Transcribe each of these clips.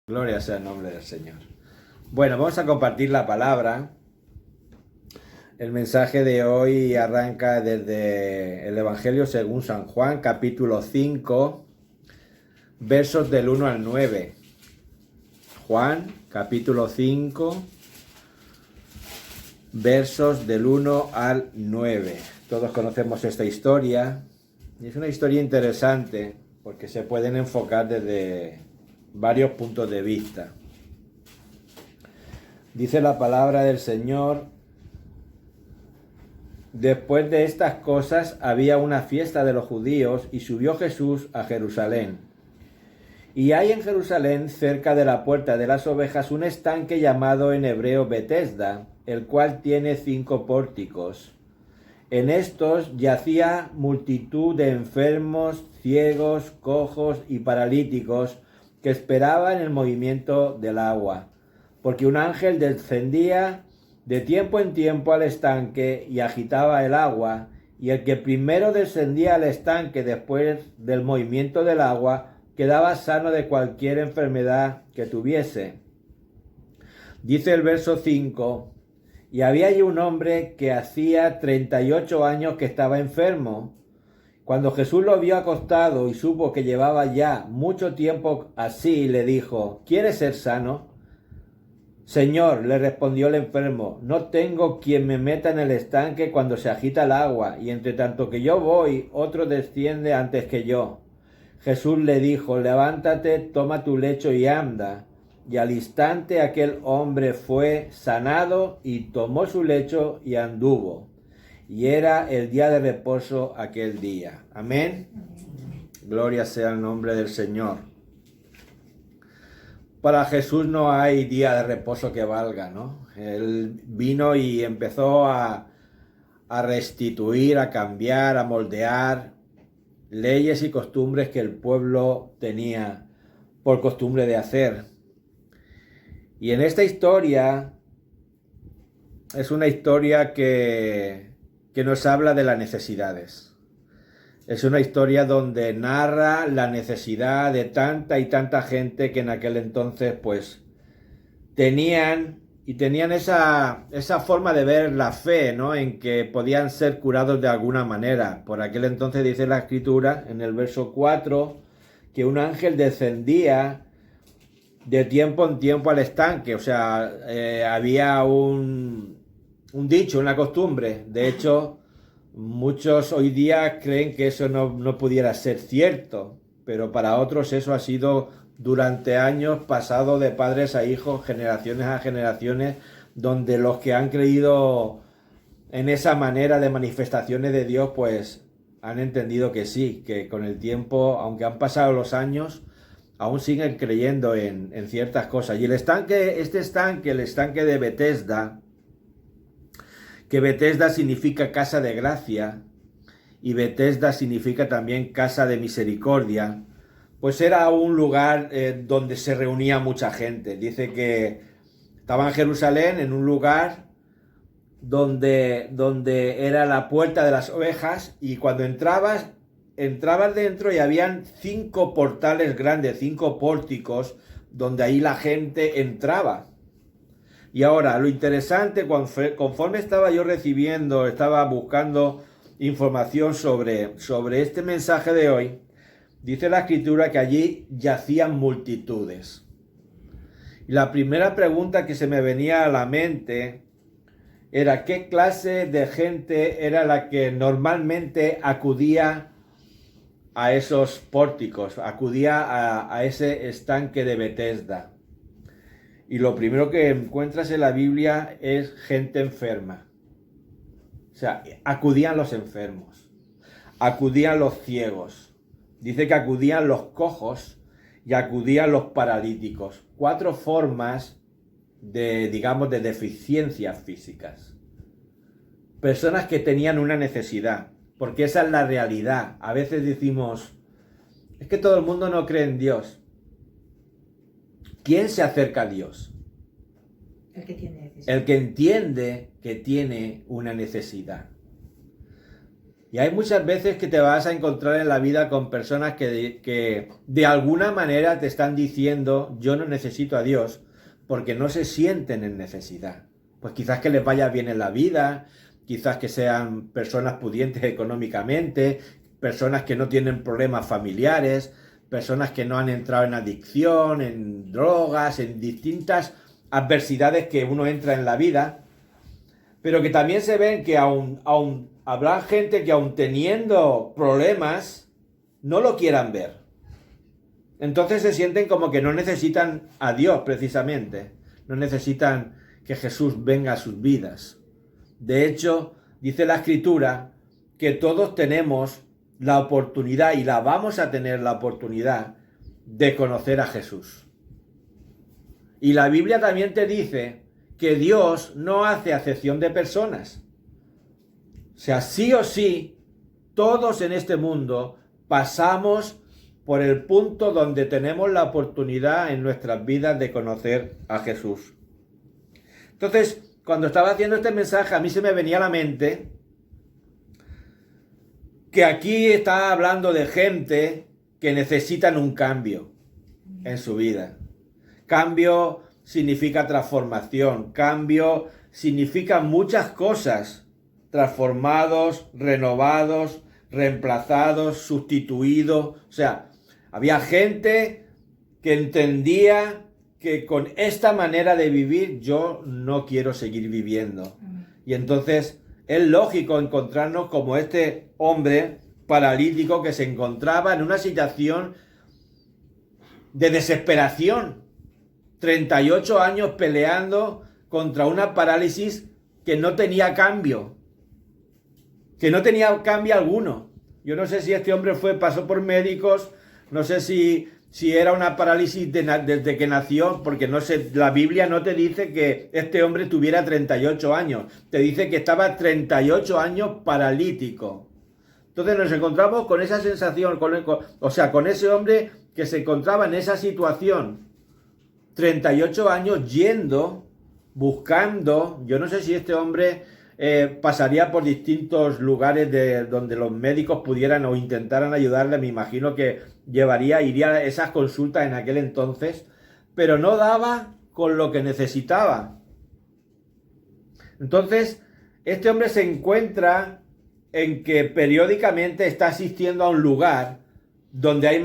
Gloria sea el nombre del Señor. Bueno, vamos a compartir la palabra. El mensaje de hoy arranca desde el Evangelio según San Juan, capítulo 5, versos del 1 al 9. Juan, capítulo 5, versos del 1 al 9. Todos conocemos esta historia. Y es una historia interesante porque se pueden enfocar desde varios puntos de vista. Dice la palabra del Señor: después de estas cosas había una fiesta de los judíos y subió Jesús a Jerusalén. Y hay en Jerusalén, cerca de la puerta de las ovejas, un estanque llamado en hebreo Betesda, el cual tiene 5 pórticos. En estos yacía multitud de enfermos, ciegos, cojos y paralíticos, que esperaban el movimiento del agua, porque un ángel descendía de tiempo en tiempo al estanque y agitaba el agua, y el que primero descendía al estanque después del movimiento del agua quedaba sano de cualquier enfermedad que tuviese. Dice el verso 5: y había allí un hombre que hacía 38 años que estaba enfermo. Cuando Jesús lo vio acostado y supo que llevaba ya mucho tiempo así, le dijo: ¿quieres ser sano? Señor, le respondió el enfermo, no tengo quien me meta en el estanque cuando se agita el agua, y entre tanto que yo voy, otro desciende antes que yo. Jesús le dijo: levántate, toma tu lecho y anda. Y al instante aquel hombre fue sanado y tomó su lecho y anduvo. Y era el día de reposo aquel día. Amén. Gloria sea el nombre del Señor. Para Jesús no hay día de reposo que valga, ¿no? Él vino y empezó a restituir, a cambiar, a moldear leyes y costumbres que el pueblo tenía por costumbre de hacer. Y en esta historia es una historia que nos habla de las necesidades. Es una historia donde narra la necesidad de tanta y tanta gente que en aquel entonces pues tenían esa forma de ver la fe, ¿no? En que podían ser curados de alguna manera. Por aquel entonces dice la Escritura en el verso 4 que un ángel descendía de tiempo en tiempo al estanque. O sea, había un dicho, una costumbre. De hecho, muchos hoy día creen que eso no pudiera ser cierto, pero para otros eso ha sido durante años pasado de padres a hijos, generaciones a generaciones, donde los que han creído en esa manera de manifestaciones de Dios, pues han entendido que sí, que con el tiempo, aunque han pasado los años, aún siguen creyendo en ciertas cosas. Y el estanque de Betesda, que Betesda significa casa de gracia y Betesda significa también casa de misericordia, pues era un lugar donde se reunía mucha gente. Dice que estaba en Jerusalén, en un lugar donde era la puerta de las ovejas, y cuando entrabas dentro y habían 5 portales grandes, 5 pórticos, donde ahí la gente entraba. Y ahora, lo interesante, conforme estaba yo estaba buscando información sobre este mensaje de hoy, dice la Escritura que allí yacían multitudes. Y la primera pregunta que se me venía a la mente era: ¿qué clase de gente era la que normalmente acudía a esos pórticos, acudía a ese estanque de Betesda? Y lo primero que encuentras en la Biblia es gente enferma. O sea, acudían los enfermos, acudían los ciegos, dice que acudían los cojos y acudían los paralíticos. 4 formas de deficiencias físicas. Personas que tenían una necesidad, porque esa es la realidad. A veces decimos, es que todo el mundo no cree en Dios. ¿Quién se acerca a Dios? El que tiene necesidad. El que entiende que tiene una necesidad. Y hay muchas veces que te vas a encontrar en la vida con personas que de alguna manera te están diciendo yo no necesito a Dios porque no se sienten en necesidad. Pues quizás que les vaya bien en la vida, quizás que sean personas pudientes económicamente, personas que no tienen problemas familiares, personas que no han entrado en adicción, en drogas, en distintas adversidades que uno entra en la vida, pero que también se ven que aún habrá gente que aún teniendo problemas no lo quieran ver. Entonces se sienten como que no necesitan a Dios precisamente, no necesitan que Jesús venga a sus vidas. De hecho, dice la Escritura que todos tenemos la oportunidad y la vamos a tener la oportunidad de conocer a Jesús. Y la Biblia también te dice que Dios no hace acepción de personas. O sea, sí o sí, todos en este mundo pasamos por el punto donde tenemos la oportunidad en nuestras vidas de conocer a Jesús. Entonces, cuando estaba haciendo este mensaje, a mí se me venía a la mente que aquí está hablando de gente que necesitan un cambio en su vida. Cambio significa transformación, cambio significa muchas cosas, transformados, renovados, reemplazados, sustituidos. O sea, había gente que entendía que con esta manera de vivir yo no quiero seguir viviendo. Y entonces es lógico encontrarnos como este hombre paralítico que se encontraba en una situación de desesperación. 38 años peleando contra una parálisis que no tenía cambio. Que no tenía cambio alguno. Yo no sé si este hombre pasó por médicos, no sé si era una parálisis desde que nació, porque no sé, la Biblia no te dice que este hombre tuviera 38 años, te dice que estaba 38 años paralítico. Entonces nos encontramos con esa sensación, con ese hombre que se encontraba en esa situación, 38 años yendo, buscando. Yo no sé si este hombre pasaría por distintos lugares donde los médicos pudieran o intentaran ayudarle. Me imagino que iría a esas consultas en aquel entonces, pero no daba con lo que necesitaba. Entonces, este hombre se encuentra en que periódicamente está asistiendo a un lugar donde hay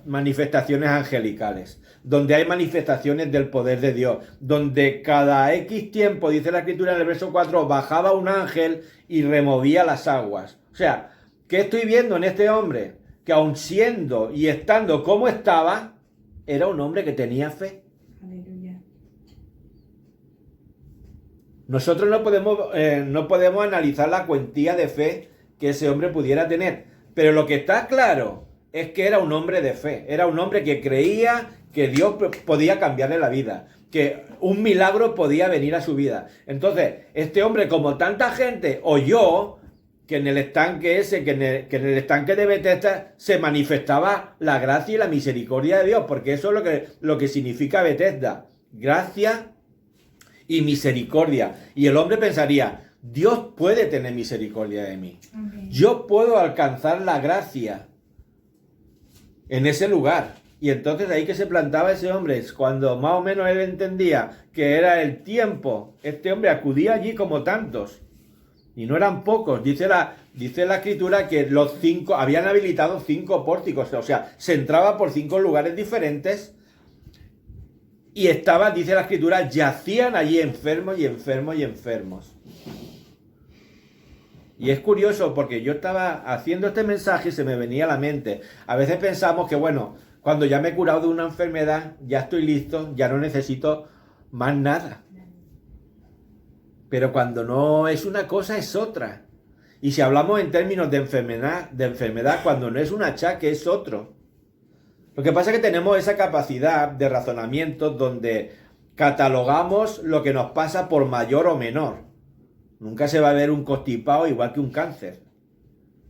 manifestaciones angelicales, donde hay manifestaciones del poder de Dios, donde cada X tiempo, dice la Escritura en el verso 4, bajaba un ángel y removía las aguas. O sea, ¿qué estoy viendo en este hombre? Que aun siendo y estando como estaba, era un hombre que tenía fe. Aleluya. Nosotros no podemos analizar la cuantía de fe que ese hombre pudiera tener, pero lo que está claro es que era un hombre de fe, era un hombre que creía que Dios podía cambiarle la vida, que un milagro podía venir a su vida. Entonces, este hombre, como tanta gente, oyó que en el estanque ese, que en el estanque de Betesda se manifestaba la gracia y la misericordia de Dios, porque eso es lo que significa Betesda, gracia y misericordia. Y el hombre pensaría, Dios puede tener misericordia de mí. Amén. Yo puedo alcanzar la gracia en ese lugar. Y entonces ahí que se plantaba ese hombre, cuando más o menos él entendía que era el tiempo, este hombre acudía allí como tantos. Y no eran pocos. Dice la Escritura que habían habilitado 5 pórticos. O sea, se entraba por 5 lugares diferentes. Y dice la Escritura, yacían allí enfermos y enfermos y enfermos. Y es curioso porque yo estaba haciendo este mensaje y se me venía a la mente. A veces pensamos que, bueno, cuando ya me he curado de una enfermedad, ya estoy listo, ya no necesito más nada. Pero cuando no es una cosa, es otra. Y si hablamos en términos de enfermedad, cuando no es un achaque, es otro. Lo que pasa es que tenemos esa capacidad de razonamiento donde catalogamos lo que nos pasa por mayor o menor. Nunca se va a ver un constipado igual que un cáncer.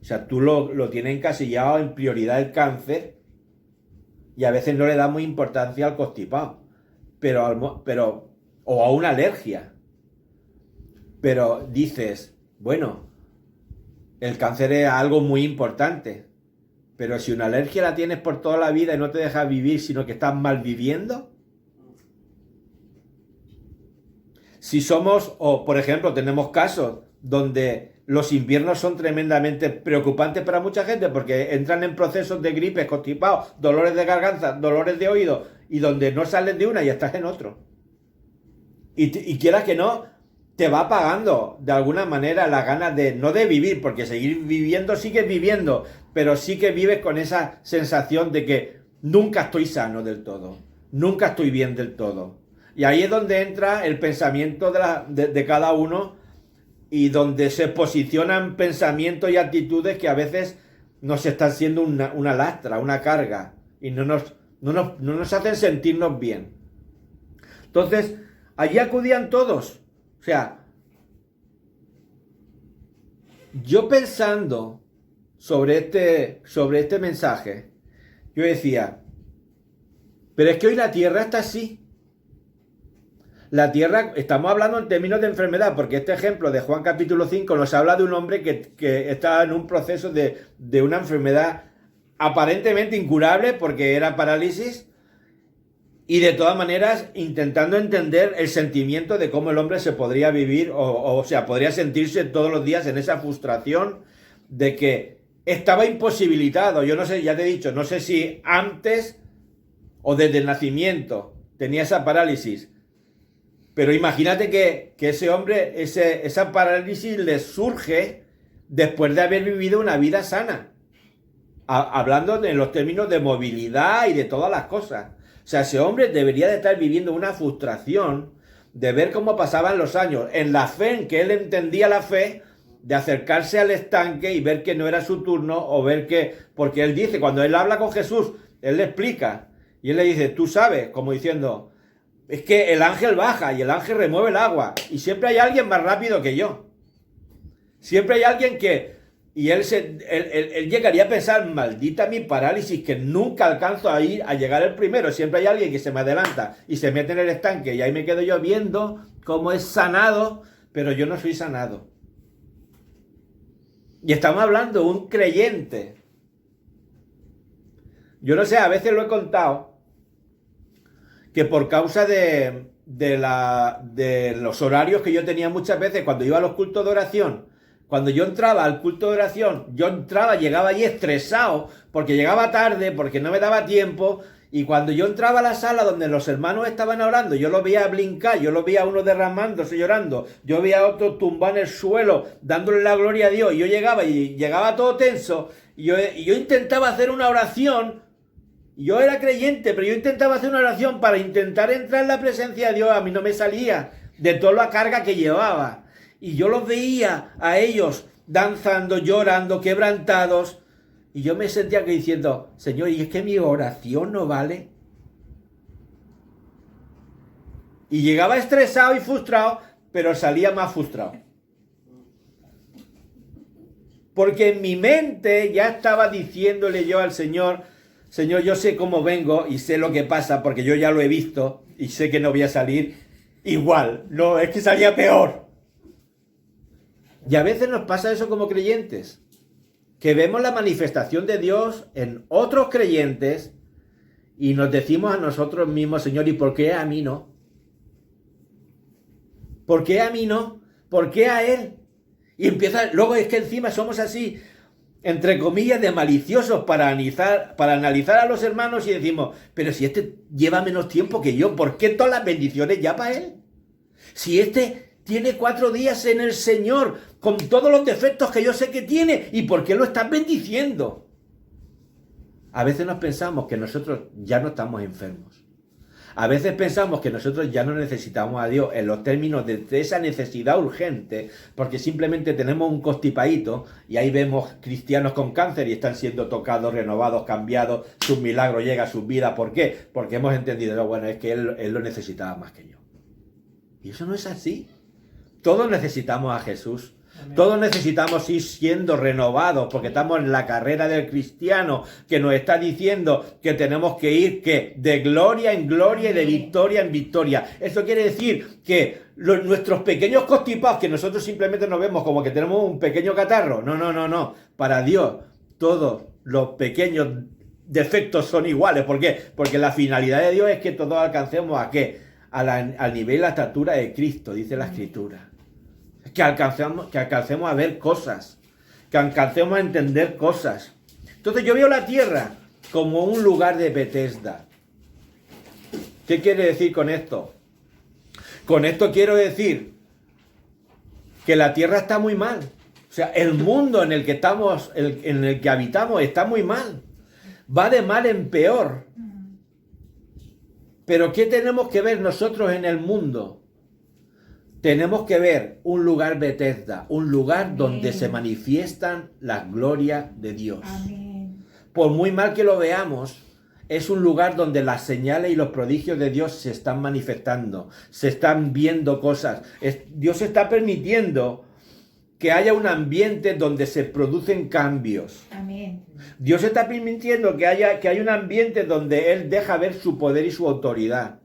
O sea, tú lo tienes encasillado en prioridad el cáncer y a veces no le damos importancia al constipado. O a una alergia. Pero dices, bueno, el cáncer es algo muy importante. Pero si una alergia la tienes por toda la vida y no te dejas vivir, sino que estás mal viviendo. Si somos, o por ejemplo, tenemos casos donde los inviernos son tremendamente preocupantes para mucha gente porque entran en procesos de gripes, constipados, dolores de garganta, dolores de oído, y donde no sales de una y estás en otro. Y quieras que no, te va apagando de alguna manera las ganas de, no de vivir, porque seguir viviendo, sigues viviendo, pero sí que vives con esa sensación de que nunca estoy sano del todo, nunca estoy bien del todo. Y ahí es donde entra el pensamiento de cada uno y donde se posicionan pensamientos y actitudes que a veces nos están siendo una lastra, una carga, y no nos hacen sentirnos bien. Entonces, allí acudían todos. O sea, yo pensando sobre este mensaje, yo decía, pero es que hoy la tierra está así. La tierra, estamos hablando en términos de enfermedad, porque este ejemplo de Juan capítulo 5 nos habla de un hombre que estaba en un proceso de una enfermedad aparentemente incurable porque era parálisis, y de todas maneras intentando entender el sentimiento de cómo el hombre se podría vivir, o sea, podría sentirse todos los días en esa frustración de que estaba imposibilitado. Yo no sé, ya te he dicho, no sé si antes o desde el nacimiento tenía esa parálisis. Pero imagínate que ese hombre, esa parálisis le surge después de haber vivido una vida sana. Hablando en los términos de movilidad y de todas las cosas. O sea, ese hombre debería de estar viviendo una frustración de ver cómo pasaban los años. En la fe, en que él entendía la fe, de acercarse al estanque y ver que no era su turno, o ver que... Porque él dice, cuando él habla con Jesús, él le explica. Y él le dice, tú sabes, como diciendo... Es que el ángel baja y el ángel remueve el agua. Y siempre hay alguien más rápido que yo. Siempre hay alguien que... Y él llegaría a pensar, maldita mi parálisis, que nunca alcanzo a llegar el primero. Siempre hay alguien que se me adelanta y se mete en el estanque. Y ahí me quedo yo viendo cómo es sanado, pero yo no soy sanado. Y estamos hablando de un creyente. Yo no sé, a veces lo he contado, que por causa de los horarios que yo tenía muchas veces cuando iba a los cultos de oración, cuando yo entraba al culto de oración, llegaba allí estresado, porque llegaba tarde, porque no me daba tiempo, y cuando yo entraba a la sala donde los hermanos estaban orando, yo los veía blincar, yo los veía a uno derramándose llorando, yo veía a otro tumbado en el suelo, dándole la gloria a Dios, y yo llegaba todo tenso, y yo intentaba hacer una oración. Yo era creyente, pero yo intentaba hacer una oración para intentar entrar en la presencia de Dios. A mí no me salía de toda la carga que llevaba. Y yo los veía a ellos danzando, llorando, quebrantados. Y yo me sentía que diciendo, Señor, ¿y es que mi oración no vale? Y llegaba estresado y frustrado, pero salía más frustrado. Porque en mi mente ya estaba diciéndole yo al Señor, Señor, yo sé cómo vengo y sé lo que pasa porque yo ya lo he visto y sé que no voy a salir igual. No, es que salía peor. Y a veces nos pasa eso como creyentes, que vemos la manifestación de Dios en otros creyentes y nos decimos a nosotros mismos, Señor, ¿y por qué a mí no? ¿Por qué a mí no? ¿Por qué a él? Y luego es que encima somos así, entre comillas, de maliciosos para analizar a los hermanos y decimos, pero si este lleva menos tiempo que yo, ¿por qué todas las bendiciones ya para él? Si este tiene 4 días en el Señor, con todos los defectos que yo sé que tiene, ¿y por qué lo están bendiciendo? A veces nos pensamos que nosotros ya no estamos enfermos. A veces pensamos que nosotros ya no necesitamos a Dios en los términos de esa necesidad urgente, porque simplemente tenemos un constipadito y ahí vemos cristianos con cáncer y están siendo tocados, renovados, cambiados, sus milagros llegan a sus vidas. ¿Por qué? Porque hemos entendido, bueno, es que él lo necesitaba más que yo. Y eso no es así. Todos necesitamos a Jesús. Amén. Todos necesitamos ir siendo renovados porque estamos en la carrera del cristiano que nos está diciendo que tenemos que ir que de gloria en gloria y de victoria en victoria. Eso quiere decir que nuestros pequeños constipados, que nosotros simplemente nos vemos como que tenemos un pequeño catarro. No. Para Dios, todos los pequeños defectos son iguales. ¿Por qué? Porque la finalidad de Dios es que todos alcancemos ¿a qué? Al nivel y la estatura de Cristo, dice la Escritura. Que alcancemos a ver cosas, que alcancemos a entender cosas. Entonces yo veo la tierra como un lugar de Betesda. ¿Qué quiere decir con esto? Con esto quiero decir que la tierra está muy mal. O sea, el mundo en el que estamos, en el que habitamos, está muy mal. Va de mal en peor. Pero ¿qué tenemos que ver nosotros en el mundo? Tenemos que ver un lugar Betesda, un lugar Amén. Donde se manifiestan las glorias de Dios. Amén. Por muy mal que lo veamos, es un lugar donde las señales y los prodigios de Dios se están manifestando, se están viendo cosas. Dios está permitiendo que haya un ambiente donde se producen cambios. Amén. Dios está permitiendo que haya un ambiente donde Él deja ver su poder y su autoridad.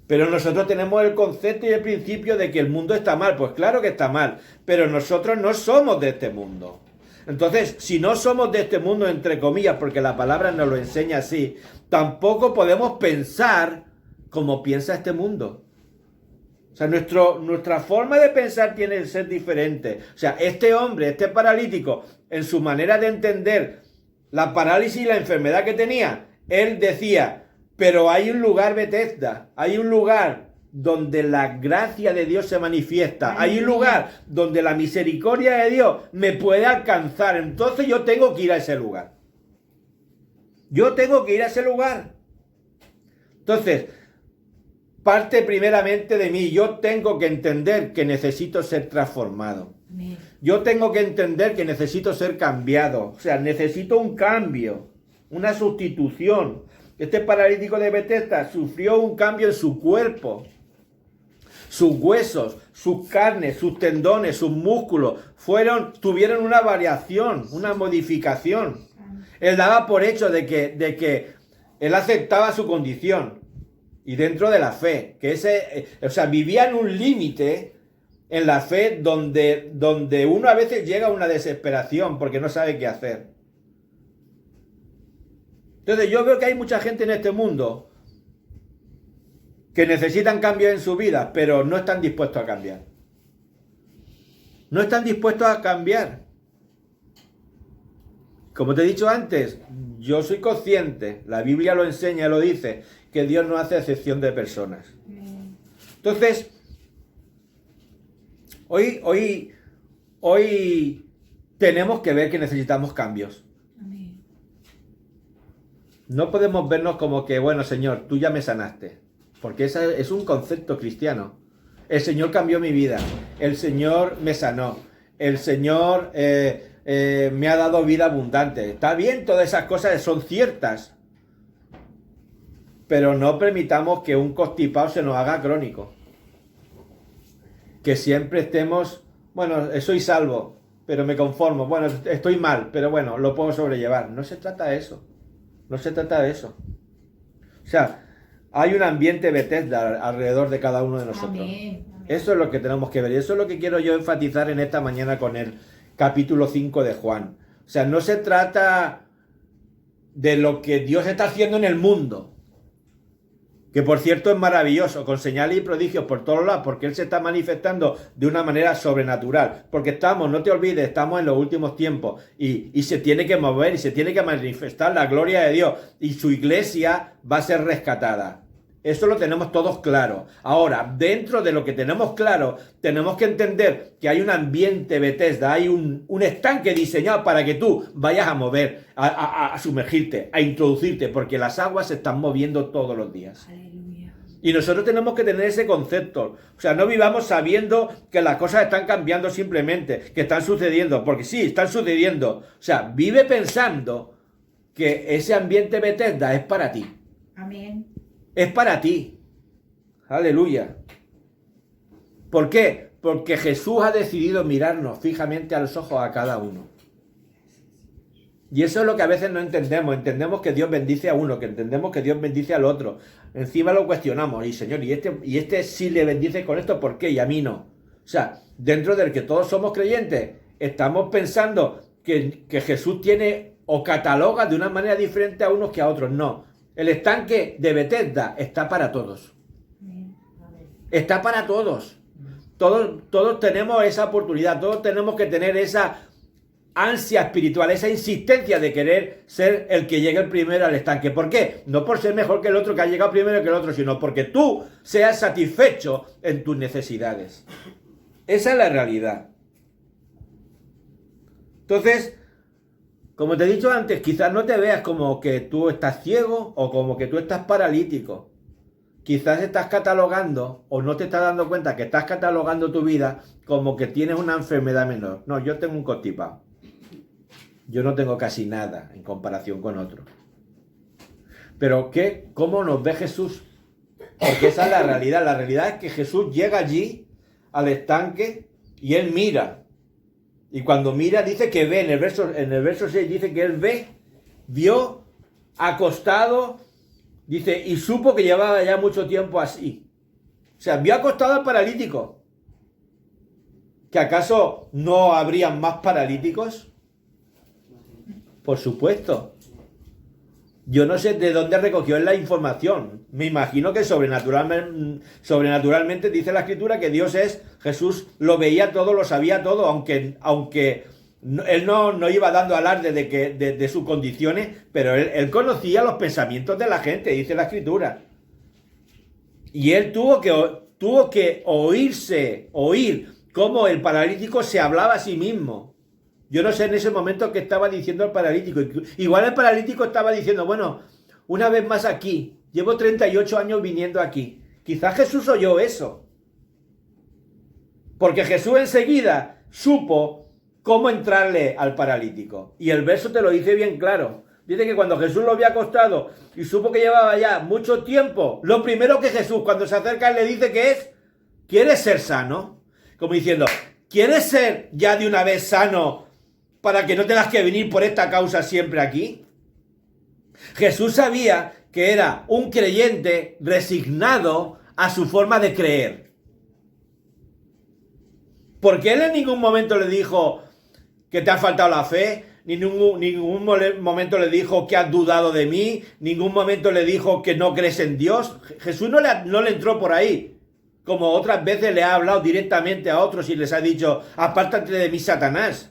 Pero nosotros tenemos el concepto y el principio de que el mundo está mal. Pues claro que está mal, pero nosotros no somos de este mundo. Entonces, si no somos de este mundo, entre comillas, porque la palabra nos lo enseña así, tampoco podemos pensar como piensa este mundo. O sea, nuestra forma de pensar tiene que ser diferente. O sea, este hombre, este paralítico, en su manera de entender la parálisis y la enfermedad que tenía, él decía, pero hay un lugar Betesda, hay un lugar donde la gracia de Dios se manifiesta, hay un lugar donde la misericordia de Dios me puede alcanzar, entonces yo tengo que ir a ese lugar. Yo tengo que ir a ese lugar. Entonces, parte primeramente de mí, yo tengo que entender que necesito ser transformado. Amén. Yo tengo que entender que necesito ser cambiado, o sea, necesito un cambio, una sustitución. Este paralítico de Betesda sufrió un cambio en su cuerpo. Sus huesos, sus carnes, sus tendones, sus músculos tuvieron una variación, una modificación. Él daba por hecho de que él aceptaba su condición y dentro de la fe, vivía en un límite en la fe donde uno a veces llega a una desesperación porque no sabe qué hacer. Entonces yo veo que hay mucha gente en este mundo que necesitan cambios en su vida, pero no están dispuestos a cambiar. No están dispuestos a cambiar. Como te he dicho antes, yo soy consciente, la Biblia lo enseña y lo dice, que Dios no hace excepción de personas. Entonces, hoy tenemos que ver que necesitamos cambios. No podemos vernos como que, bueno, Señor, tú ya me sanaste. Porque ese es un concepto cristiano. El Señor cambió mi vida. El Señor me sanó. El Señor me ha dado vida abundante. Está bien, todas esas cosas son ciertas. Pero no permitamos que un constipado se nos haga crónico. Que siempre estemos, bueno, soy salvo, pero me conformo. Bueno, estoy mal, pero bueno, lo puedo sobrellevar. No se trata de eso. No se trata de eso. O sea, hay un ambiente Betesda alrededor de cada uno de nosotros. Amén. Eso es lo que tenemos que ver. Y eso es lo que quiero yo enfatizar en esta mañana con el capítulo 5 de Juan. O sea, no se trata de lo que Dios está haciendo en el mundo. Que por cierto es maravilloso, con señales y prodigios por todos lados, porque Él se está manifestando de una manera sobrenatural. Porque no te olvides, estamos en los últimos tiempos y se tiene que mover y se tiene que manifestar la gloria de Dios. Y su iglesia va a ser rescatada. Eso lo tenemos todos claro. Ahora, dentro de lo que tenemos claro, tenemos que entender que hay un ambiente Betesda, hay un estanque diseñado para que tú vayas a mover, a sumergirte, a introducirte, porque las aguas se están moviendo todos los días. Aleluya. Y nosotros tenemos que tener ese concepto. O sea, no vivamos sabiendo que las cosas están cambiando simplemente, que están sucediendo, porque sí, están sucediendo. O sea, vive pensando que ese ambiente Betesda es para ti. Amén. Es para ti. Aleluya. ¿Por qué? Porque Jesús ha decidido mirarnos fijamente a los ojos a cada uno. Y eso es lo que a veces no entendemos. Entendemos que Dios bendice a uno, que entendemos que Dios bendice al otro. Encima lo cuestionamos. Y Señor, y este sí le bendice con esto, ¿por qué? Y a mí no. O sea, dentro del que todos somos creyentes, estamos pensando que Jesús tiene o cataloga de una manera diferente a unos que a otros. No. El estanque de Betesda está para todos. Está para todos. Todos tenemos esa oportunidad, todos tenemos que tener esa ansia espiritual, esa insistencia de querer ser el que llegue el primero al estanque. ¿Por qué? No por ser mejor que el otro que ha llegado primero que el otro, sino porque tú seas satisfecho en tus necesidades. Esa es la realidad. Entonces, como te he dicho antes, quizás no te veas como que tú estás ciego o como que tú estás paralítico. Quizás estás catalogando o no te estás dando cuenta que estás catalogando tu vida como que tienes una enfermedad menor. No, yo tengo un constipado. Yo no tengo casi nada en comparación con otros. Pero ¿cómo nos ve Jesús? Porque esa es la realidad. La realidad es que Jesús llega allí al estanque y él mira. Y cuando mira dice que ve, en el verso 6 dice que él vio acostado. Dice, y supo que llevaba ya mucho tiempo así. O sea, vio acostado al paralítico. ¿Que acaso no habrían más paralíticos? Por supuesto. Yo no sé de dónde recogió él la información. Me imagino que sobrenaturalmente dice la Escritura que Jesús lo veía todo, lo sabía todo, aunque él no iba dando alarde de sus condiciones, pero él conocía los pensamientos de la gente, dice la Escritura. Y él tuvo que oír cómo el paralítico se hablaba a sí mismo. Yo no sé en ese momento qué estaba diciendo el paralítico. Igual el paralítico estaba diciendo, bueno, una vez más aquí, llevo 38 años viniendo aquí. Quizás Jesús oyó eso. Porque Jesús enseguida supo cómo entrarle al paralítico. Y el verso te lo dice bien claro. Dice que cuando Jesús lo había acostado y supo que llevaba ya mucho tiempo, lo primero que Jesús cuando se acerca le dice que es, ¿quieres ser sano? Como diciendo, ¿quieres ser ya de una vez sano para que no tengas que venir por esta causa siempre aquí? Jesús sabía que era un creyente resignado a su forma de creer. Porque él en ningún momento le dijo que te ha faltado la fe, ningún momento le dijo que has dudado de mí, ningún momento le dijo que no crees en Dios. Jesús no le entró por ahí, como otras veces le ha hablado directamente a otros y les ha dicho, apártate de mí, Satanás.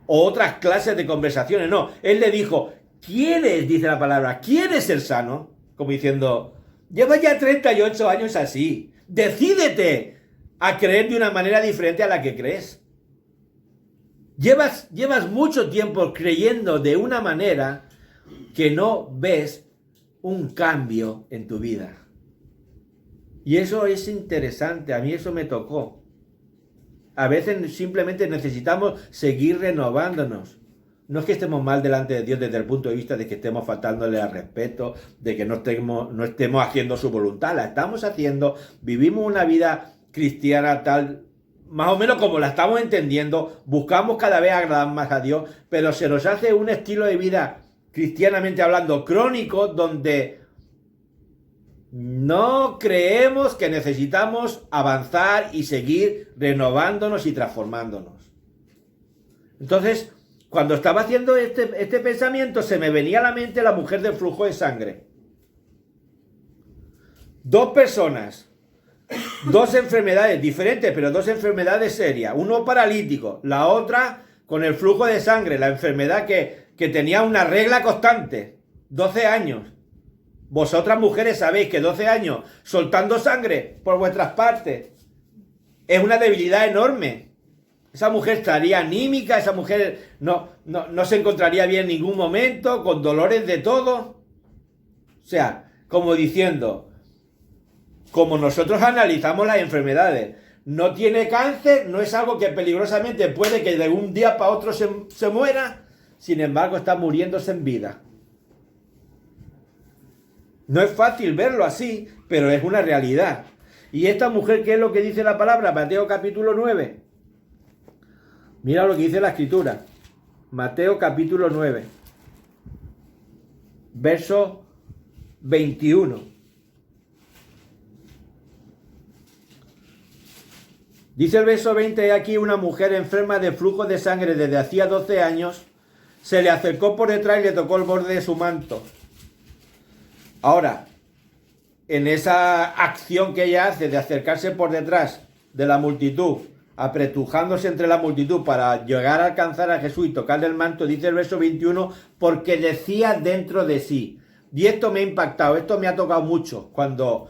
O otras clases de conversaciones. No, él le dijo, ¿quieres, dice la palabra, quieres ser sano? Como diciendo, llevas ya 38 años así, decídete a creer de una manera diferente a la que crees. Llevas mucho tiempo creyendo de una manera que no ves un cambio en tu vida. Y eso es interesante, a mí eso me tocó. A veces simplemente necesitamos seguir renovándonos. No es que estemos mal delante de Dios desde el punto de vista de que estemos faltándole al respeto, de que no estemos haciendo su voluntad. La estamos haciendo, vivimos una vida cristiana tal, más o menos como la estamos entendiendo, buscamos cada vez agradar más a Dios, pero se nos hace un estilo de vida, cristianamente hablando, crónico, donde no creemos que necesitamos avanzar y seguir renovándonos y transformándonos. Entonces, cuando estaba haciendo este pensamiento, se me venía a la mente la mujer del flujo de sangre. Dos personas, dos enfermedades diferentes, pero dos enfermedades serias. Uno paralítico, la otra con el flujo de sangre, la enfermedad que tenía una regla constante, 12 años. Vosotras mujeres sabéis que 12 años soltando sangre por vuestras partes es una debilidad enorme. Esa mujer estaría anímica, esa mujer no se encontraría bien en ningún momento, con dolores de todo. O sea, como diciendo, como nosotros analizamos las enfermedades, no tiene cáncer, no es algo que peligrosamente puede que de un día para otro se muera, sin embargo está muriéndose en vida. No es fácil verlo así, pero es una realidad. ¿Y esta mujer qué es lo que dice la palabra? Mateo capítulo 9. Mira lo que dice la escritura. Mateo capítulo 9. Verso 21. Dice el verso 20, aquí una mujer enferma de flujo de sangre desde hacía 12 años, se le acercó por detrás y le tocó el borde de su manto. Ahora, en esa acción que ella hace de acercarse por detrás de la multitud, apretujándose entre la multitud para llegar a alcanzar a Jesús y tocarle el manto, dice el verso 21, porque decía dentro de sí. Y esto me ha impactado, esto me ha tocado mucho cuando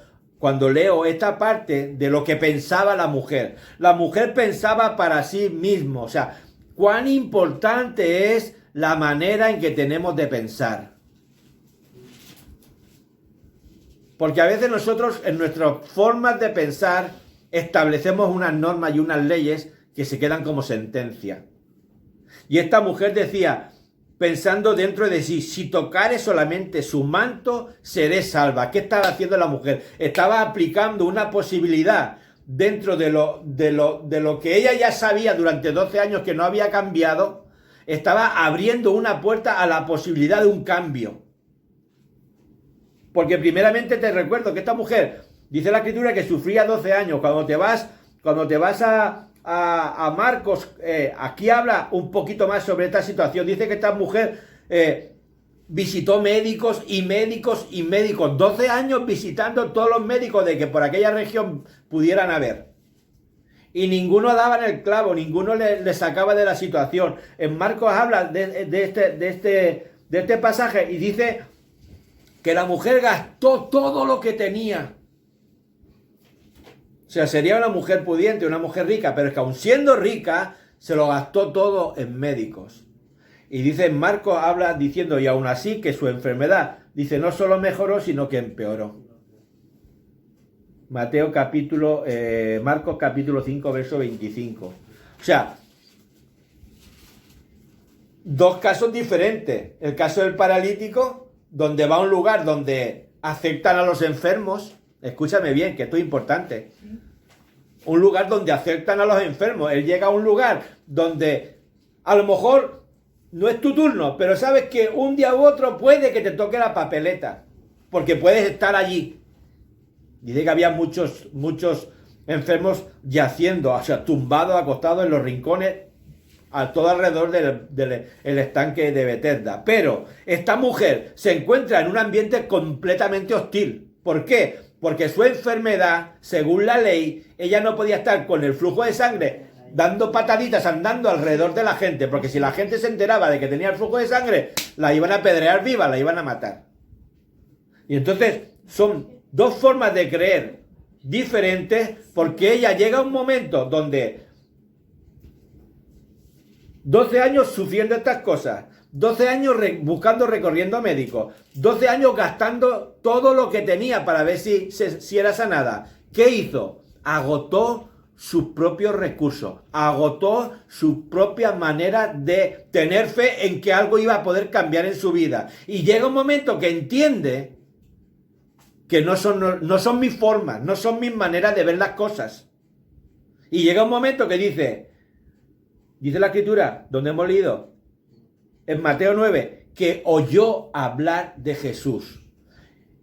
leo esta parte de lo que pensaba la mujer. La mujer pensaba para sí misma, o sea, cuán importante es la manera en que tenemos de pensar. Porque a veces nosotros en nuestras formas de pensar establecemos unas normas y unas leyes que se quedan como sentencia. Y esta mujer decía, pensando dentro de sí, si tocare solamente su manto, seré salva. ¿Qué estaba haciendo la mujer? Estaba aplicando una posibilidad dentro de lo que ella ya sabía durante 12 años que no había cambiado. Estaba abriendo una puerta a la posibilidad de un cambio. Porque primeramente te recuerdo que esta mujer, dice la escritura que sufría 12 años. Cuando te vas a Marcos, aquí habla un poquito más sobre esta situación. Dice que esta mujer visitó médicos y médicos y médicos. 12 años visitando todos los médicos de que por aquella región pudieran haber. Y ninguno daba en el clavo, ninguno le sacaba de la situación. En Marcos habla de este pasaje y dice que la mujer gastó todo lo que tenía. O sea, sería una mujer pudiente, una mujer rica, pero es que aun siendo rica, se lo gastó todo en médicos. Y dice, Marcos habla diciendo, y aún así que su enfermedad, dice, no solo mejoró, sino que empeoró. Marcos capítulo 5, verso 25. O sea, dos casos diferentes. El caso del paralítico, donde va a un lugar donde aceptan a los enfermos. Escúchame bien, que esto es importante. Un lugar donde aceptan a los enfermos. Él llega a un lugar donde a lo mejor no es tu turno, pero sabes que un día u otro puede que te toque la papeleta, porque puedes estar allí. Dice que había muchos enfermos yaciendo, o sea, tumbados, acostados en los rincones, a todo alrededor del estanque de Betesda. Pero esta mujer se encuentra en un ambiente completamente hostil. ¿Por qué? Porque su enfermedad, según la ley, ella no podía estar con el flujo de sangre dando pataditas, andando alrededor de la gente, porque si la gente se enteraba de que tenía el flujo de sangre, la iban a apedrear viva, la iban a matar. Y entonces son dos formas de creer diferentes, porque ella llega a un momento donde 12 años sufriendo estas cosas, 12 años recorriendo médicos, 12 años gastando todo lo que tenía para ver si era sanada. ¿Qué hizo? Agotó sus propios recursos, agotó su propia manera de tener fe en que algo iba a poder cambiar en su vida. Y llega un momento que entiende que no son mis formas, no son mis maneras de ver las cosas. Y llega un momento que dice la escritura, donde hemos leído, en Mateo 9, que oyó hablar de Jesús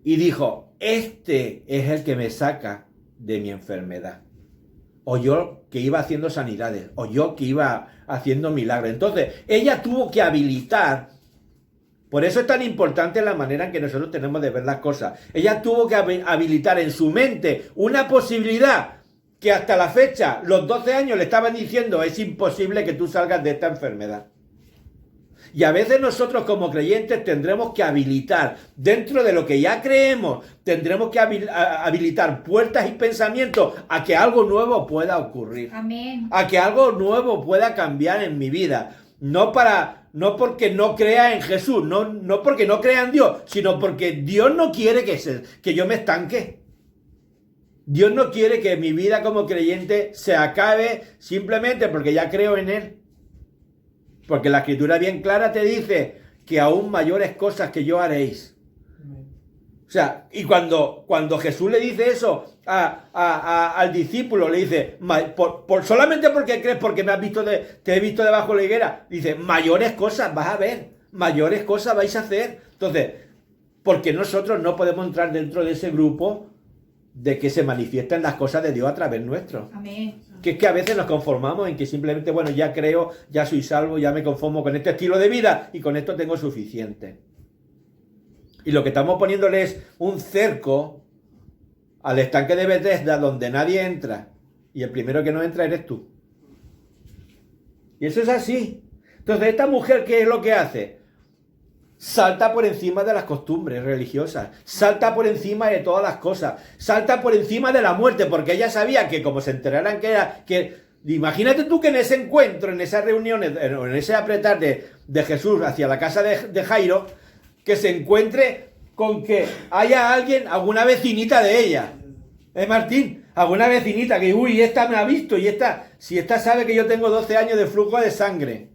y dijo, este es el que me saca de mi enfermedad. Oyó que iba haciendo sanidades, oyó que iba haciendo milagros. Entonces, ella tuvo que habilitar, por eso es tan importante la manera en que nosotros tenemos de ver las cosas. Ella tuvo que habilitar en su mente una posibilidad que hasta la fecha, los 12 años le estaban diciendo, es imposible que tú salgas de esta enfermedad. Y a veces nosotros como creyentes tendremos que habilitar, dentro de lo que ya creemos, tendremos que habilitar puertas y pensamientos a que algo nuevo pueda ocurrir. Amén. A que algo nuevo pueda cambiar en mi vida. No porque no crea en Jesús, no porque no crea en Dios, sino porque Dios no quiere que yo me estanque. Dios no quiere que mi vida como creyente se acabe simplemente porque ya creo en Él. Porque la escritura bien clara te dice que aún mayores cosas que yo haréis. O sea, y cuando Jesús le dice eso al discípulo, le dice, solamente porque crees, porque te he visto debajo de la higuera, dice, mayores cosas vas a ver, mayores cosas vais a hacer. Entonces, porque nosotros no podemos entrar dentro de ese grupo de que se manifiestan las cosas de Dios a través nuestro. Amén. Que es que a veces nos conformamos en que simplemente, bueno, ya creo, ya soy salvo, ya me conformo con este estilo de vida y con esto tengo suficiente. Y lo que estamos poniéndole es un cerco al estanque de Bethesda donde nadie entra. Y el primero que no entra eres tú. Y eso es así. Entonces, esta mujer, ¿qué es lo que hace? Salta por encima de las costumbres religiosas. Salta por encima de todas las cosas. Salta por encima de la muerte. Porque ella sabía que como se enteraran imagínate tú que en ese encuentro, en esas reuniones, en ese apretar de Jesús hacia la casa de Jairo, que se encuentre con que haya alguien, alguna vecinita de ella. Martín? Alguna vecinita que, uy, esta me ha visto y si esta sabe que yo tengo 12 años de flujo de sangre.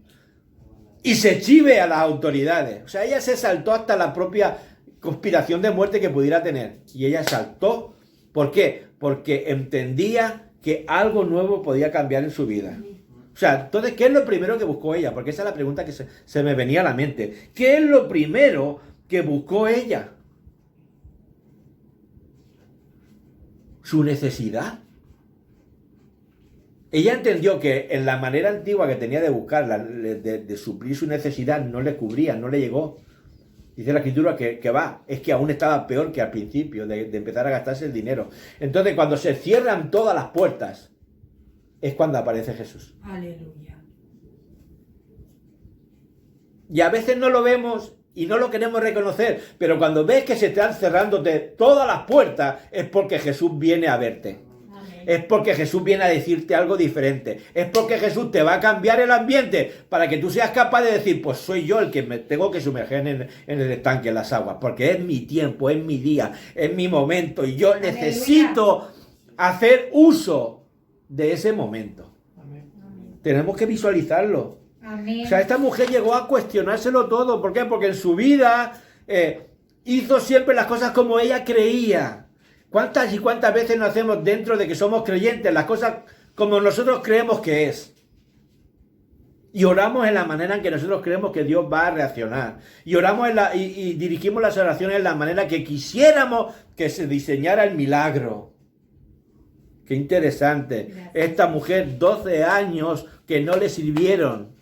Y se chive a las autoridades. O sea, ella se saltó hasta la propia conspiración de muerte que pudiera tener. Y ella saltó. ¿Por qué? Porque entendía que algo nuevo podía cambiar en su vida. O sea, entonces, ¿qué es lo primero que buscó ella? Porque esa es la pregunta que se me venía a la mente. ¿Qué es lo primero que buscó ella? Su necesidad. Ella entendió que en la manera antigua que tenía de buscarla, de suplir su necesidad, no le cubría, no le llegó. Dice la Escritura que es que aún estaba peor que al principio de empezar a gastarse el dinero. Entonces, cuando se cierran todas las puertas, es cuando aparece Jesús. Aleluya. Y a veces no lo vemos y no lo queremos reconocer, pero cuando ves que se están cerrándote todas las puertas, es porque Jesús viene a verte. Amén. Es porque Jesús viene a decirte algo diferente. Es porque Jesús te va a cambiar el ambiente para que tú seas capaz de decir, pues soy yo el que me tengo que sumergir en el estanque, en las aguas, porque es mi tiempo, es mi día, es mi momento y yo necesito hacer uso de ese momento. Amén. Tenemos que visualizarlo. Amén. O sea, esta mujer llegó a cuestionárselo todo. ¿Por qué? Porque en su vida hizo siempre las cosas como ella creía. ¿Cuántas y cuántas veces nos hacemos dentro de que somos creyentes las cosas como nosotros creemos que es? Y oramos en la manera en que nosotros creemos que Dios va a reaccionar. Y oramos y dirigimos las oraciones en la manera que quisiéramos que se diseñara el milagro. Qué interesante. Gracias. Esta mujer, 12 años que no le sirvieron.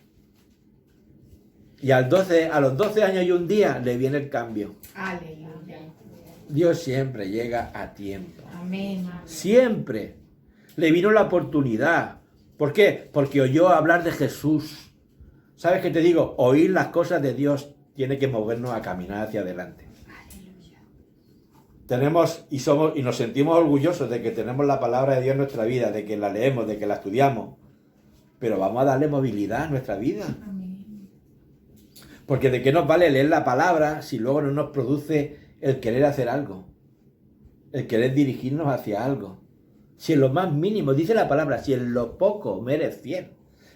Y a los 12 años y un día le viene el cambio. Aleluya. Dios siempre llega a tiempo. Amén. Siempre. Le vino la oportunidad. ¿Por qué? Porque oyó hablar de Jesús. ¿Sabes qué te digo? Oír las cosas de Dios tiene que movernos a caminar hacia adelante. Aleluya. Tenemos y nos sentimos orgullosos de que tenemos la palabra de Dios en nuestra vida, de que la leemos, de que la estudiamos. Pero vamos a darle movilidad a nuestra vida. Amén. Porque de qué nos vale leer la palabra si luego no nos produce el querer hacer algo, el querer dirigirnos hacia algo. Si en lo más mínimo, dice la palabra, si en lo poco me eres fiel,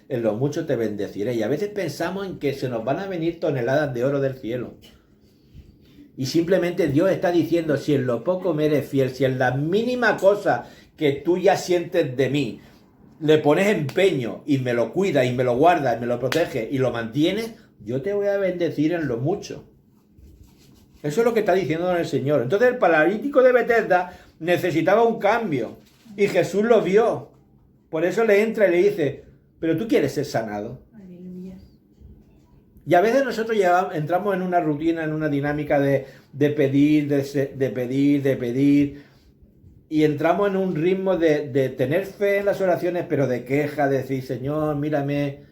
en lo mucho te bendeciré. Y a veces pensamos en que se nos van a venir toneladas de oro del cielo. Y simplemente Dios está diciendo, si en lo poco me eres fiel, si en la mínima cosa que tú ya sientes de mí, le pones empeño y me lo cuidas y me lo guardas y me lo proteges y lo mantienes, yo te voy a bendecir en lo mucho. Eso es lo que está diciendo el Señor. Entonces el paralítico de Bethesda necesitaba un cambio y Jesús lo vio. Por eso le entra y le dice, pero tú quieres ser sanado. Aleluya. Y a veces nosotros entramos en una rutina, en una dinámica de pedir, de pedir. Y entramos en un ritmo de tener fe en las oraciones, pero de queja, de decir, Señor, mírame.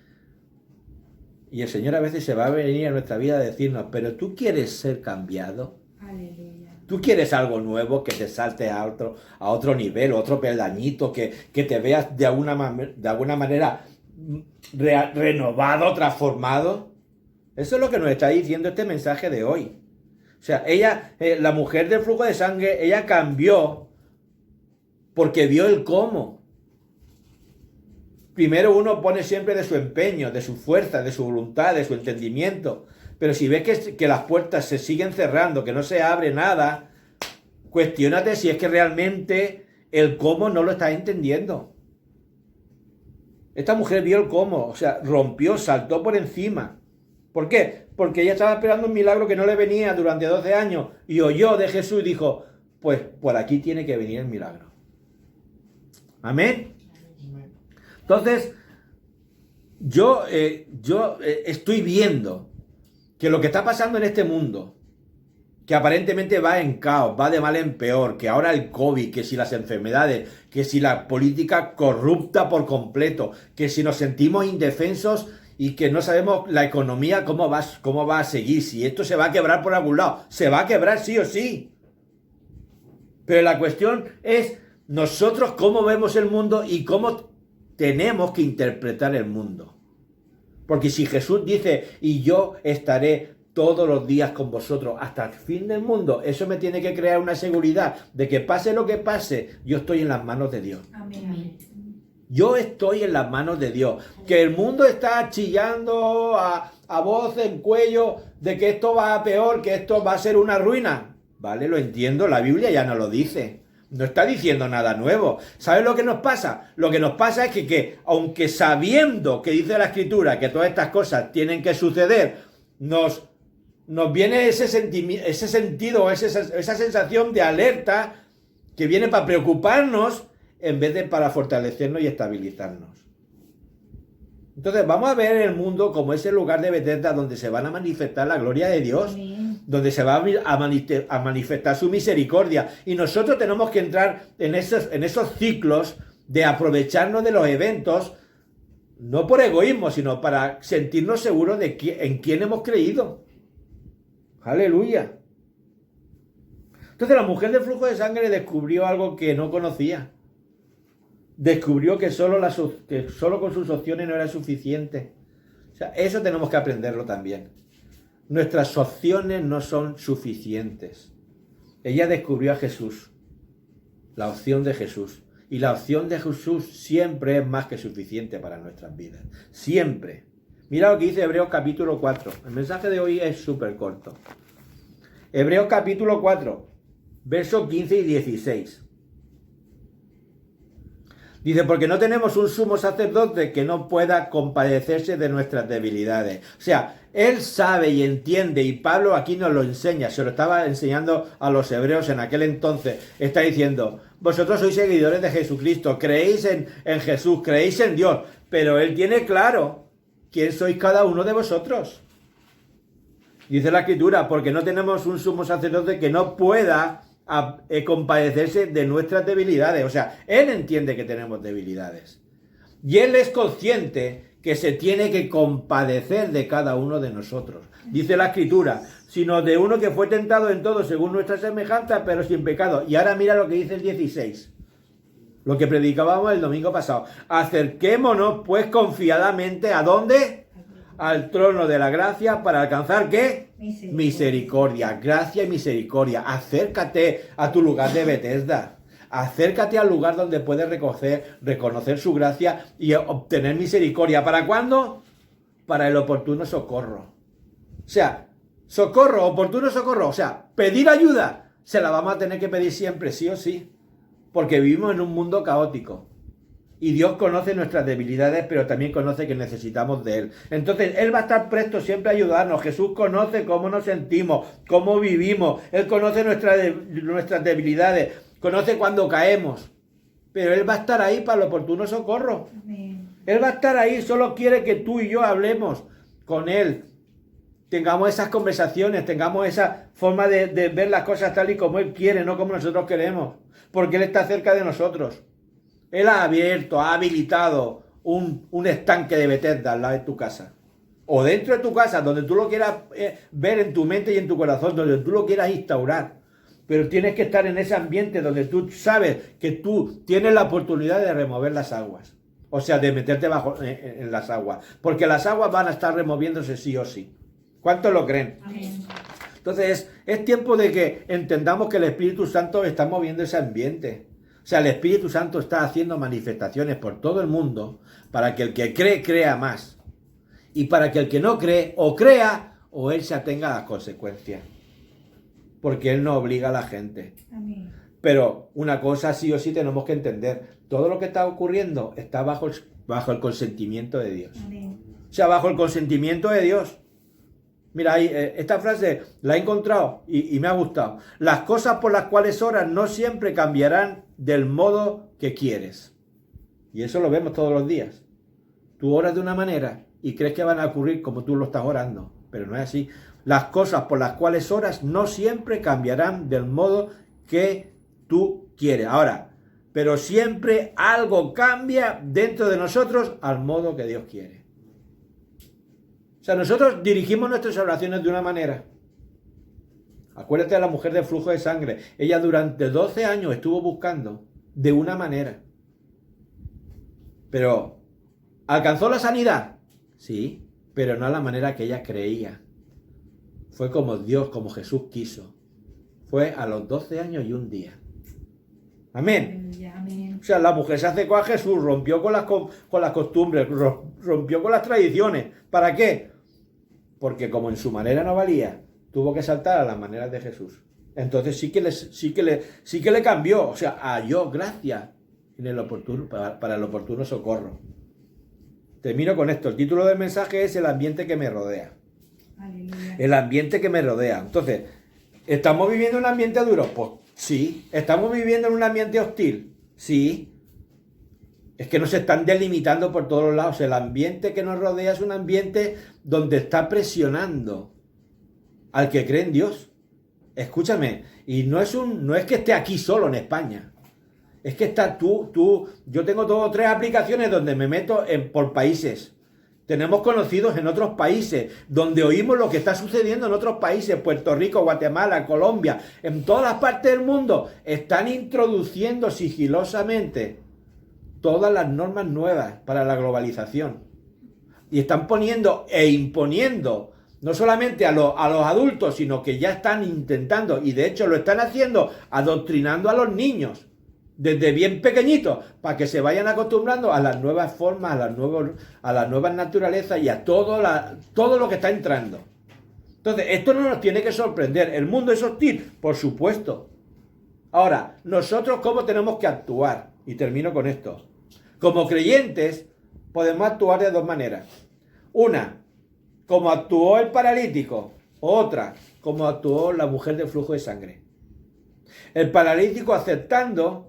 Y el Señor a veces se va a venir a nuestra vida a decirnos, pero tú quieres ser cambiado. Aleluya. Tú quieres algo nuevo, que te salte a otro nivel, otro peldañito, que te veas de alguna manera renovado, transformado. Eso es lo que nos está diciendo este mensaje de hoy. O sea, ella, la mujer del flujo de sangre, ella cambió porque vio el cómo. Primero uno pone siempre de su empeño, de su fuerza, de su voluntad, de su entendimiento. Pero si ves que las puertas se siguen cerrando, que no se abre nada, cuestiónate si es que realmente el cómo no lo estás entendiendo. Esta mujer vio el cómo, o sea, rompió, saltó por encima. ¿Por qué? Porque ella estaba esperando un milagro que no le venía durante 12 años y oyó de Jesús y dijo, pues por aquí tiene que venir el milagro. Amén. Entonces, yo estoy viendo que lo que está pasando en este mundo, que aparentemente va en caos, va de mal en peor, que ahora el COVID, que si las enfermedades, que si la política corrupta por completo, que si nos sentimos indefensos y que no sabemos la economía cómo va a seguir, si esto se va a quebrar por algún lado, se va a quebrar sí o sí. Pero la cuestión es nosotros cómo vemos el mundo y cómo tenemos que interpretar el mundo. Porque si Jesús dice, y yo estaré todos los días con vosotros hasta el fin del mundo, eso me tiene que crear una seguridad de que pase lo que pase, yo estoy en las manos de Dios. Amén. Yo estoy en las manos de Dios. Que el mundo está chillando a voz en cuello de que esto va a peor, que esto va a ser una ruina. Vale, lo entiendo, la Biblia ya no lo dice. No está diciendo nada nuevo. ¿Sabes lo que nos pasa? Lo que nos pasa es que aunque sabiendo que dice la Escritura que todas estas cosas tienen que suceder, nos viene esa sensación de alerta que viene para preocuparnos en vez de para fortalecernos y estabilizarnos. Entonces vamos a ver el mundo como ese lugar de Bethesda donde se van a manifestar la gloria de Dios, donde se va a manifestar su misericordia. Y nosotros tenemos que entrar en esos ciclos de aprovecharnos de los eventos, no por egoísmo, sino para sentirnos seguros de en quién hemos creído. Aleluya. Entonces la mujer del flujo de sangre descubrió algo que no conocía. Descubrió que solo con sus opciones no era suficiente. O sea, eso tenemos que aprenderlo también. Nuestras opciones no son suficientes. Ella descubrió a Jesús, la opción de Jesús. Y la opción de Jesús siempre es más que suficiente para nuestras vidas. Siempre. Mira lo que dice Hebreos capítulo 4. El mensaje de hoy es súper corto. Hebreos capítulo 4, versos 15 y 16. Dice, porque no tenemos un sumo sacerdote que no pueda compadecerse de nuestras debilidades. O sea, él sabe y entiende, y Pablo aquí nos lo enseña, se lo estaba enseñando a los hebreos en aquel entonces. Está diciendo, vosotros sois seguidores de Jesucristo, creéis en Jesús, creéis en Dios, pero él tiene claro quién sois cada uno de vosotros. Dice la Escritura, porque no tenemos un sumo sacerdote que no pueda compadecerse de nuestras debilidades. O sea, él entiende que tenemos debilidades. Y él es consciente que se tiene que compadecer de cada uno de nosotros. Dice la Escritura, sino de uno que fue tentado en todo según nuestra semejanza, pero sin pecado. Y ahora mira lo que dice el 16. Lo que predicábamos el domingo pasado. Acerquémonos pues confiadamente, ¿a dónde? Al trono de la gracia para alcanzar ¿qué? Misericordia, gracia y misericordia. Acércate a tu lugar de Bethesda. Acércate al lugar donde puedes reconocer su gracia y obtener misericordia. ¿Para cuándo? Para el oportuno socorro. O sea, socorro, oportuno socorro. O sea, pedir ayuda. Se la vamos a tener que pedir siempre, sí o sí. Porque vivimos en un mundo caótico. Y Dios conoce nuestras debilidades, pero también conoce que necesitamos de Él. Entonces, Él va a estar presto siempre a ayudarnos. Jesús conoce cómo nos sentimos, cómo vivimos. Él conoce nuestras debilidades, conoce cuando caemos. Pero Él va a estar ahí para el oportuno socorro. Amén. Él va a estar ahí, solo quiere que tú y yo hablemos con Él. Tengamos esas conversaciones, tengamos esa forma de ver las cosas tal y como Él quiere, no como nosotros queremos. Porque Él está cerca de nosotros. Él ha abierto, ha habilitado un estanque de Bethesda al lado de tu casa. O dentro de tu casa, donde tú lo quieras ver en tu mente y en tu corazón, donde tú lo quieras instaurar. Pero tienes que estar en ese ambiente donde tú sabes que tú tienes la oportunidad de remover las aguas. O sea, de meterte en las aguas. Porque las aguas van a estar removiéndose sí o sí. ¿Cuántos lo creen? Amén. Entonces, es tiempo de que entendamos que el Espíritu Santo está moviendo ese ambiente. O sea, el Espíritu Santo está haciendo manifestaciones por todo el mundo para que el que cree, crea más. Y para que el que no cree, o crea, o él se atenga a las consecuencias. porque Él no obliga a la gente. Amén. Pero una cosa sí o sí tenemos que entender, todo lo que está ocurriendo está bajo el consentimiento de Dios. Amén. O sea, bajo el consentimiento de Dios. Mira, ahí, esta frase la he encontrado y me ha gustado. Las cosas por las cuales oras no siempre cambiarán del modo que quieres. Y eso lo vemos todos los días. Tú oras de una manera y crees que van a ocurrir como tú lo estás orando, pero no es así. Las cosas por las cuales oras no siempre cambiarán del modo que tú quieres. Ahora, pero siempre algo cambia dentro de nosotros al modo que Dios quiere. O sea, nosotros dirigimos nuestras oraciones de una manera. Acuérdate de la mujer del flujo de sangre. Ella durante 12 años estuvo buscando de una manera. Pero, ¿alcanzó la sanidad? Sí, pero no a la manera que ella creía. Fue como Dios, como Jesús quiso. Fue a los 12 años y un día. Amén. Aleluya. Amén. O sea, la mujer se acercó a Jesús, rompió con las costumbres, rompió con las tradiciones. ¿Para qué? Porque como en su manera no valía, tuvo que saltar a las maneras de Jesús. Entonces sí que le cambió. O sea, halló gracia en el oportuno, para el oportuno socorro. Termino con esto. El título del mensaje es El ambiente que me rodea. Aleluya. El ambiente que me rodea. Entonces, ¿estamos viviendo un ambiente duro? Pues sí. ¿Estamos viviendo en un ambiente hostil? Sí. Es que nos están delimitando por todos lados. El ambiente que nos rodea es un ambiente donde está presionando al que cree en Dios. Escúchame, y no es que esté aquí solo en España. Es que está yo tengo 2 o 3 aplicaciones donde me meto por países. Tenemos conocidos en otros países, donde oímos lo que está sucediendo en otros países, Puerto Rico, Guatemala, Colombia, en todas las partes del mundo, están introduciendo sigilosamente todas las normas nuevas para la globalización. Y están poniendo e imponiendo, no solamente a los adultos, sino que ya están intentando, y de hecho lo están haciendo, adoctrinando a los niños, desde bien pequeñitos, para que se vayan acostumbrando a las nuevas formas, a las nuevas naturalezas y a todo lo que está entrando. Entonces, esto no nos tiene que sorprender. ¿El mundo es hostil? Por supuesto. Ahora, nosotros ¿cómo tenemos que actuar? Y termino con esto. Como creyentes, podemos actuar de 2 maneras. Una, como actuó el paralítico. Otra, como actuó la mujer del flujo de sangre. El paralítico aceptando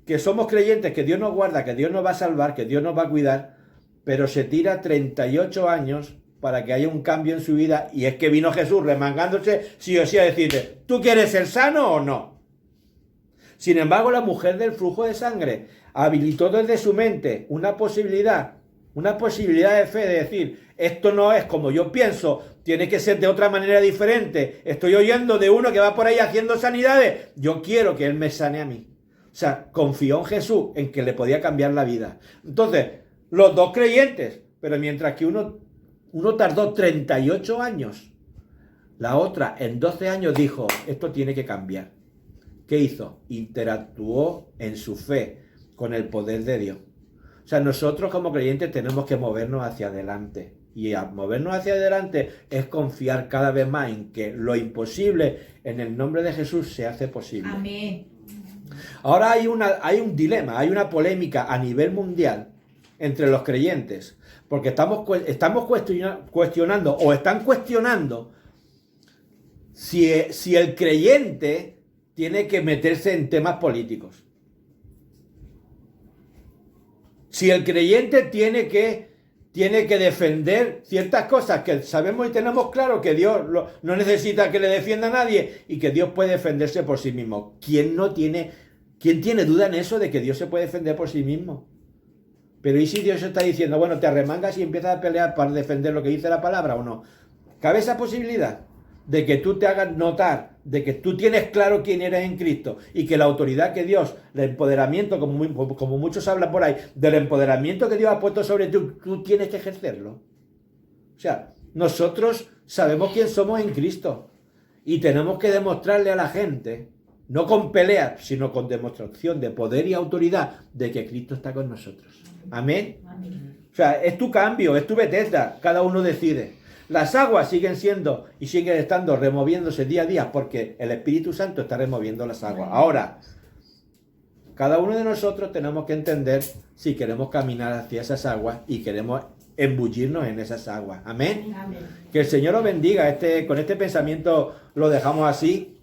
que somos creyentes, que Dios nos guarda, que Dios nos va a salvar, que Dios nos va a cuidar, pero se tira 38 años para que haya un cambio en su vida, y es que vino Jesús remangándose sí o sí a decirle, ¿tú quieres ser sano o no? Sin embargo, la mujer del flujo de sangre habilitó desde su mente una posibilidad de fe, de decir, esto no es como yo pienso, tiene que ser de otra manera diferente. Estoy oyendo de uno que va por ahí haciendo sanidades, yo quiero que él me sane a mí. O sea, confió en Jesús, en que le podía cambiar la vida. Entonces, los 2 creyentes, pero mientras que uno tardó 38 años, la otra en 12 años dijo, esto tiene que cambiar. ¿Qué hizo? Interactuó en su fe con el poder de Dios. O sea, nosotros como creyentes tenemos que movernos hacia adelante. Y a movernos hacia adelante es confiar cada vez más en que lo imposible en el nombre de Jesús se hace posible. Amén. Ahora hay un dilema, hay una polémica a nivel mundial entre los creyentes, porque estamos cuestionando o están cuestionando si el creyente tiene que meterse en temas políticos. Si el creyente tiene que defender ciertas cosas que sabemos y tenemos claro que Dios no necesita que le defienda a nadie y que Dios puede defenderse por sí mismo. ¿Quién tiene duda en eso de que Dios se puede defender por sí mismo? Pero ¿y si Dios está diciendo, bueno, te arremangas y empiezas a pelear para defender lo que dice la palabra o no? ¿Cabe esa posibilidad de que tú te hagas notar, de que tú tienes claro quién eres en Cristo y que la autoridad que Dios, el empoderamiento, como muchos hablan por ahí, del empoderamiento que Dios ha puesto sobre ti, tú tienes que ejercerlo? O sea, nosotros sabemos quién somos en Cristo y tenemos que demostrarle a la gente, no con peleas, sino con demostración de poder y autoridad de que Cristo está con nosotros. Amén. Amén. O sea, es tu cambio, es tu Bethesda, cada uno decide. Las aguas siguen siendo y siguen estando removiéndose día a día porque el Espíritu Santo está removiendo las aguas. Ahora, cada uno de nosotros tenemos que entender si queremos caminar hacia esas aguas y queremos embullirnos en esas aguas. Amén. Amén. Que el Señor os bendiga. Con este pensamiento lo dejamos así.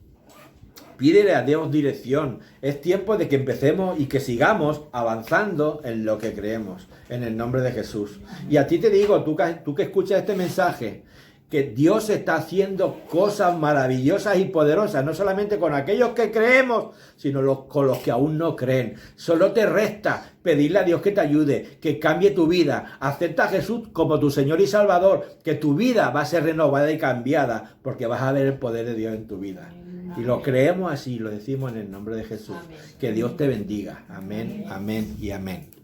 Pídele a Dios dirección. Es tiempo de que empecemos y que sigamos avanzando en lo que creemos. En el nombre de Jesús. Y a ti te digo, tú que escuchas este mensaje, que Dios está haciendo cosas maravillosas y poderosas, no solamente con aquellos que creemos, sino con los que aún no creen. Solo te resta pedirle a Dios que te ayude, que cambie tu vida. Acepta a Jesús como tu Señor y Salvador, que tu vida va a ser renovada y cambiada, porque vas a ver el poder de Dios en tu vida. Y lo creemos así, lo decimos en el nombre de Jesús. Amén. Que Dios te bendiga. Amén, amén y amén.